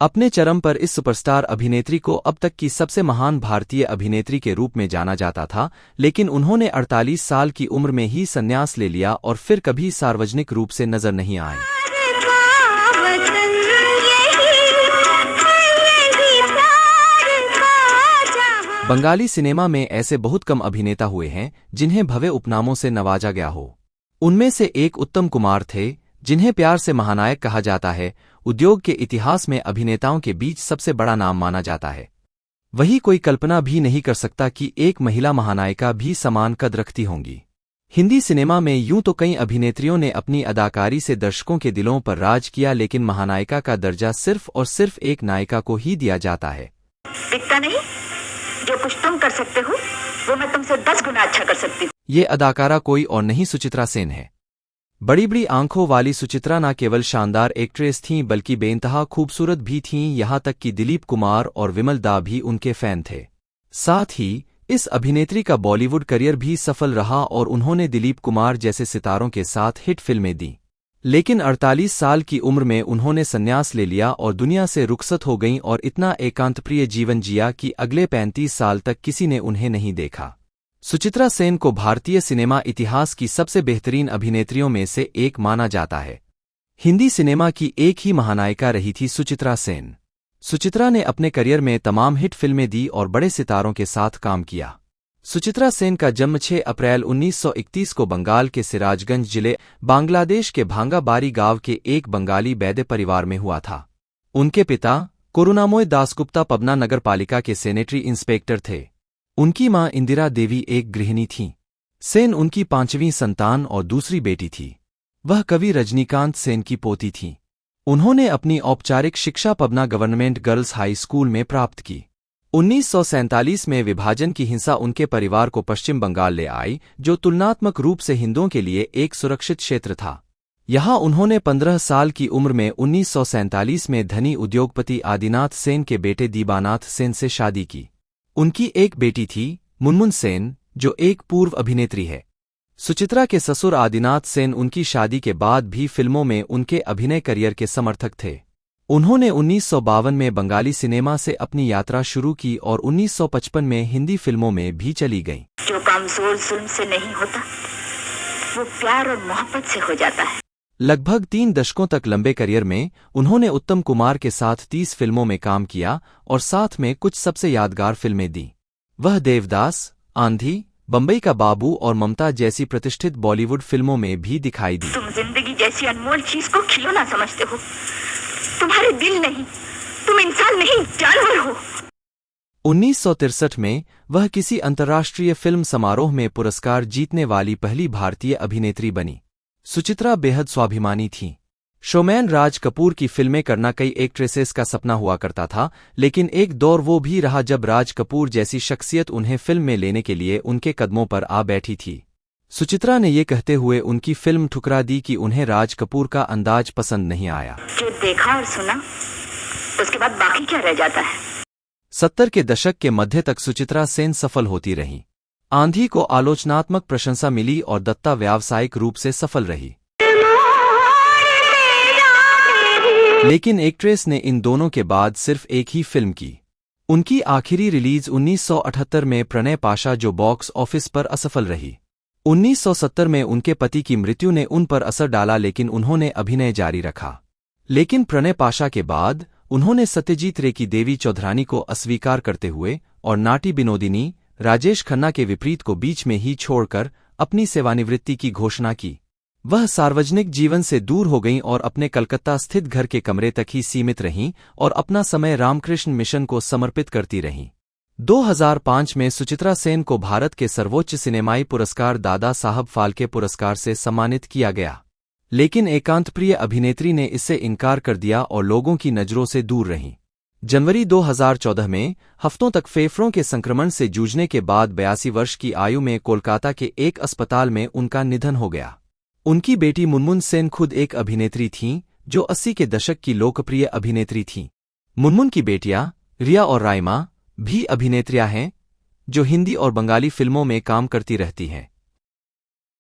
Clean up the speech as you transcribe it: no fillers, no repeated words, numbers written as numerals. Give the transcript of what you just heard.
अपने चरम पर इस सुपरस्टार अभिनेत्री को अब तक की सबसे महान भारतीय अभिनेत्री के रूप में जाना जाता था, लेकिन उन्होंने 48 साल की उम्र में ही संन्यास ले लिया और फिर कभी सार्वजनिक रूप से नजर नहीं आए। बंगाली सिनेमा में ऐसे बहुत कम अभिनेता हुए हैं जिन्हें भव्य उपनामों से नवाजा गया हो। उनमें से एक उत्तम कुमार थे, जिन्हें प्यार से महानायक कहा जाता है। उद्योग के इतिहास में अभिनेताओं के बीच सबसे बड़ा नाम माना जाता है। वही कोई कल्पना भी नहीं कर सकता कि एक महिला महानायिका भी समान कद रखती होंगी। हिंदी सिनेमा में यूं तो कई अभिनेत्रियों ने अपनी अदाकारी से दर्शकों के दिलों पर राज किया, लेकिन महानायिका का दर्जा सिर्फ और सिर्फ एक नायिका को ही दिया जाता है। दिखता नहीं, जो कुछ तुम कर सकते हो वो मैं तुमसे 10 गुना अच्छा कर सकती हूँ। ये अदाकारा कोई और नहीं, सुचित्रा सेन है। बड़ी बड़ी आंखों वाली सुचित्रा न केवल शानदार एक्ट्रेस थीं बल्कि बेइंतहा खूबसूरत भी थीं, यहाँ तक कि दिलीप कुमार और विमल दा भी उनके फैन थे। साथ ही इस अभिनेत्री का बॉलीवुड करियर भी सफल रहा और उन्होंने दिलीप कुमार जैसे सितारों के साथ हिट फिल्में दी। लेकिन 48 साल की उम्र में उन्होंने संन्यास ले लिया और दुनिया से रुखसत हो गईं और इतना एकांतप्रिय जीवन जिया कि अगले 35 साल तक किसी ने उन्हें नहीं देखा। सुचित्रा सेन को भारतीय सिनेमा इतिहास की सबसे बेहतरीन अभिनेत्रियों में से एक माना जाता है। हिंदी सिनेमा की एक ही महानायिका रही थी सुचित्रा सेन। सुचित्रा ने अपने करियर में तमाम हिट फिल्में दी और बड़े सितारों के साथ काम किया। सुचित्रा सेन का जन्म 6 अप्रैल 1931 को बंगाल के सिराजगंज जिले बांग्लादेश के भांगाबारी गांव के एक बंगाली बैद्य परिवार में हुआ था। उनके पिता करुणामोय दासगुप्ता पबना नगर पालिका के सेनेटरी इंस्पेक्टर थे। उनकी मां इंदिरा देवी एक गृहिणी थीं। सेन उनकी 5वीं संतान और दूसरी बेटी थी। वह कवि रजनीकांत सेन की पोती थीं। उन्होंने अपनी औपचारिक शिक्षा Pabna government girls high school में प्राप्त की। 1947 में विभाजन की हिंसा उनके परिवार को पश्चिम बंगाल ले आई, जो तुलनात्मक रूप से हिंदुओं के लिए एक सुरक्षित क्षेत्र था। यहाँ उन्होंने 15 साल की उम्र में 1947 में धनी उद्योगपति आदिनाथ सेन के बेटे दीबानाथ सेन से शादी की। उनकी एक बेटी थी मुनमुन सेन, जो एक पूर्व अभिनेत्री है। सुचित्रा के ससुर आदिनाथ सेन उनकी शादी के बाद भी फिल्मों में उनके अभिनय करियर के समर्थक थे। उन्होंने 1952 में बंगाली सिनेमा से अपनी यात्रा शुरू की और 1955 में हिंदी फिल्मों में भी चली गईं। जो काम जोर जुल्म से नहीं होता वो प्यार और मोहब्बत से हो जाता है। लगभग 3 दशकों तक लंबे करियर में उन्होंने उत्तम कुमार के साथ 30 फिल्मों में काम किया और साथ में कुछ सबसे यादगार फिल्में दी। वह देवदास, आंधी, बंबई का बाबू और ममता जैसी प्रतिष्ठित बॉलीवुड फिल्मों में भी दिखाई दी। तुम जिंदगी जैसी अनमोल चीज को खिलौना समझते हो। तुम्हारे दिल नहीं, तुम इंसान नहीं, जानवर हो। 1963 में वह किसी अंतर्राष्ट्रीय फिल्म समारोह में पुरस्कार जीतने वाली पहली भारतीय अभिनेत्री बनी। सुचित्रा बेहद स्वाभिमानी थीं। शोमैन राज कपूर की फिल्में करना कई एक्ट्रेसेस का सपना हुआ करता था, लेकिन एक दौर वो भी रहा जब राज कपूर जैसी शख्सियत उन्हें फिल्म में लेने के लिए उनके कदमों पर आ बैठी थी। सुचित्रा ने ये कहते हुए उनकी फिल्म ठुकरा दी कि उन्हें राज कपूर का अंदाज पसंद नहीं आया। जो देखा और सुना उसके बाद बाकी क्या रह जाता है। 70 के दशक के मध्य तक सुचित्रा सेन सफल होती रहीं। आंधी को आलोचनात्मक प्रशंसा मिली और दत्ता व्यावसायिक रूप से सफल रही। लेकिन एक्ट्रेस ने इन दोनों के बाद सिर्फ एक ही फिल्म की। उनकी आखिरी रिलीज 1978 में प्रणय पाशा, जो बॉक्स ऑफिस पर असफल रही। 1970 में उनके पति की मृत्यु ने उन पर असर डाला, लेकिन उन्होंने अभिनय जारी रखा। लेकिन प्रणय पाशा के बाद उन्होंने सत्यजीत रे की देवी चौधरानी को अस्वीकार करते हुए और नाटी विनोदिनी राजेश खन्ना के विपरीत को बीच में ही छोड़कर अपनी सेवानिवृत्ति की घोषणा की। वह सार्वजनिक जीवन से दूर हो गईं और अपने कलकत्ता स्थित घर के कमरे तक ही सीमित रहीं और अपना समय रामकृष्ण मिशन को समर्पित करती रहीं। 2005 में सुचित्रा सेन को भारत के सर्वोच्च सिनेमाई पुरस्कार दादा साहब फाल्के पुरस्कार से सम्मानित किया गया, लेकिन एकांतप्रिय अभिनेत्री ने इससे इनकार कर दिया और लोगों की नजरों से दूर रहीं। जनवरी 2014 में हफ्तों तक फेफड़ों के संक्रमण से जूझने के बाद 82 वर्ष की आयु में कोलकाता के एक अस्पताल में उनका निधन हो गया। उनकी बेटी मुनमुन सेन खुद एक अभिनेत्री थीं, जो 80 के दशक की लोकप्रिय अभिनेत्री थीं। मुनमुन की बेटियां रिया और राइमा भी अभिनेत्रियां हैं, जो हिंदी और बंगाली फिल्मों में काम करती रहती हैं।